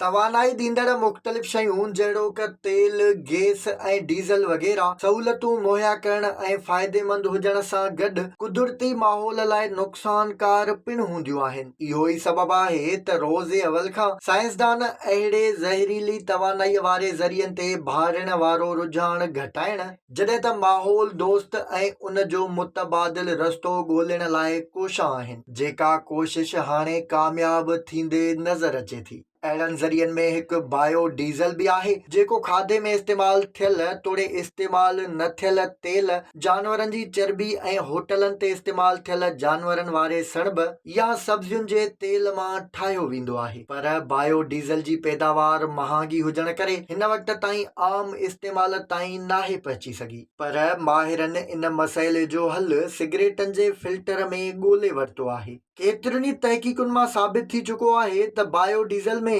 तवानाई ॾींदड़ मुख़्तलिफ़ शयूं जहिड़ोक तेल, गैस ऐं डीज़ल वग़ैरह सहूलियतूं मुहैया करण ऐं फ़ाइदेमंद हुजण सां गॾु कुदरती माहौल लाइ नुक़सानकार पिणु हूंदियूं आहिनि। इहो ई सबबु आहे त रोज़े अवल खां साइंसदान अहिड़े ज़हरीली तवानाईअ वारे ज़रियनि ते भाड़ण वारो रुझान घटाइण, जॾहिं त माहौल दोस्त ऐं उन जो मुतबादिल रस्तो ॻोल्हण लाइ कोशां आहिनि, जेका कोशिश हाणे कामयाब थींदे नज़र अचे थी। अहिड़नि ज़रियनि में हिकु बायो डीज़ल बि आहे, जेको खाधे में इस्तेमालु थियल तोड़े इस्तेमालु न थियल तेल, जानवरनि जी चर्बी ऐं होटलनि ते इस्तेमालु थियल जानवरनि वारे सणब या सब्जियुनि जे तेल मां ठाहियो वेंदो आहे। पर बायो डीज़ल जी पैदावार महांगी हुजण करे हिन वक़्त ताईं आम इस्तेमाल ताईं नाहे पहुची सघी। पर माहिरनि इन मसइले जो हल सिगरेटनि जे फिल्टर में ॻोल्हे वरितो आहे। केतिरनि ई तहक़ीक़ुनि मां साबित थी चुको आहे त बायो डीज़ल में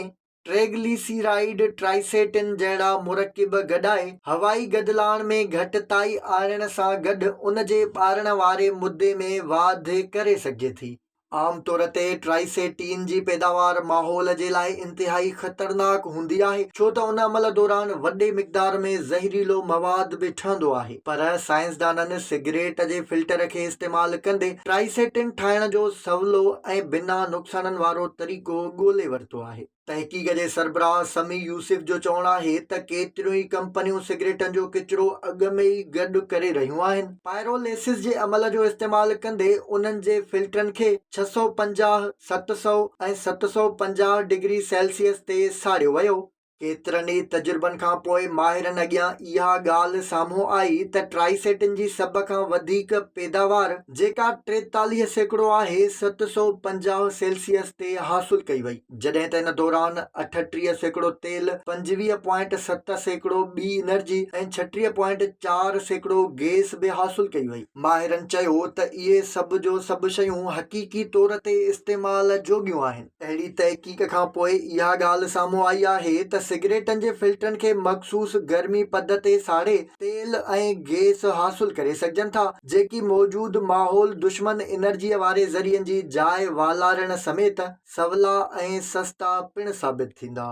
ट्रेग्लिसराइड, ट्राइसेटिन जहिड़ा मुरकिब गॾाए हवाई गदिलाण में घटिताई आणण सां गॾु उन जे ॿारण वारे मुद्दे में वाधि करे सघिजे थी। आम तौर ते ट्राइसेटीन जी पैदावार माहौल जे लाइ इंतिहाई ख़तरनाक हूंदी आहे, छो त उन अमल दौरान वॾे मिक़दार में ज़हरीलो मवाद बि ठहंदो आहे। पर साइंसदाननि सिगरेट जे फिल्टर खे इस्तेमालु कंदे ट्राइसेटिन ठाहिण जो सवलो ऐं बिना नुक़साननि वारो तरीक़ो ॻोल्हे वरितो आहे। तहक़ीक़ जे सरबराह समी यूसुफ जो चवणु आहे त केतिरियूं ई कंपनियूं सिगरेटनि जो किचिरो अॻु में ई गॾु करे रहियूं आहिनि। पायरोलिसिस जे अमल जो इस्तेमालु कंदे उन्हनि जे फिल्टरनि खे 650, 700 ऐं 750 डिग्री सेल्सियस ते साड़ियो वियो। केतिरनि ई तजुर्बनि खां पोइ माहिरनि अॻियां इहा ॻाल्हि साम्हूं आई त ट्राइसेटिन जी सभ खां वधीक पैदावार, जेका 43% आहे, 750 सेल्सियस ते हासिल कई वई, जॾहिं त इन दौरान 38% तेल, 25.7% ॿी एनर्जी ऐं 36.4% गैस बि हासिल कई वई। माहिरनि चयो त इहे सभ जो सभु शयूं हक़ीक़ी तौर ते इस्तेमाल जोॻियूं आहिनि। अहिड़ी तहक़ीक़ खां पोइ इहा ॻाल्हि साम्हूं आई आहे त सिगरेटनि जे फिल्टरनि खे मख़सूस गर्मी पद ते साड़े तेल ऐं गैस हासिल करे सघजनि था, जेकी मौजूद माहौल दुश्मन एनर्जीअ वारे ज़रियनि जी जाइ वालारण समेत सवला ऐं सस्ता पिणु साबित थींदा।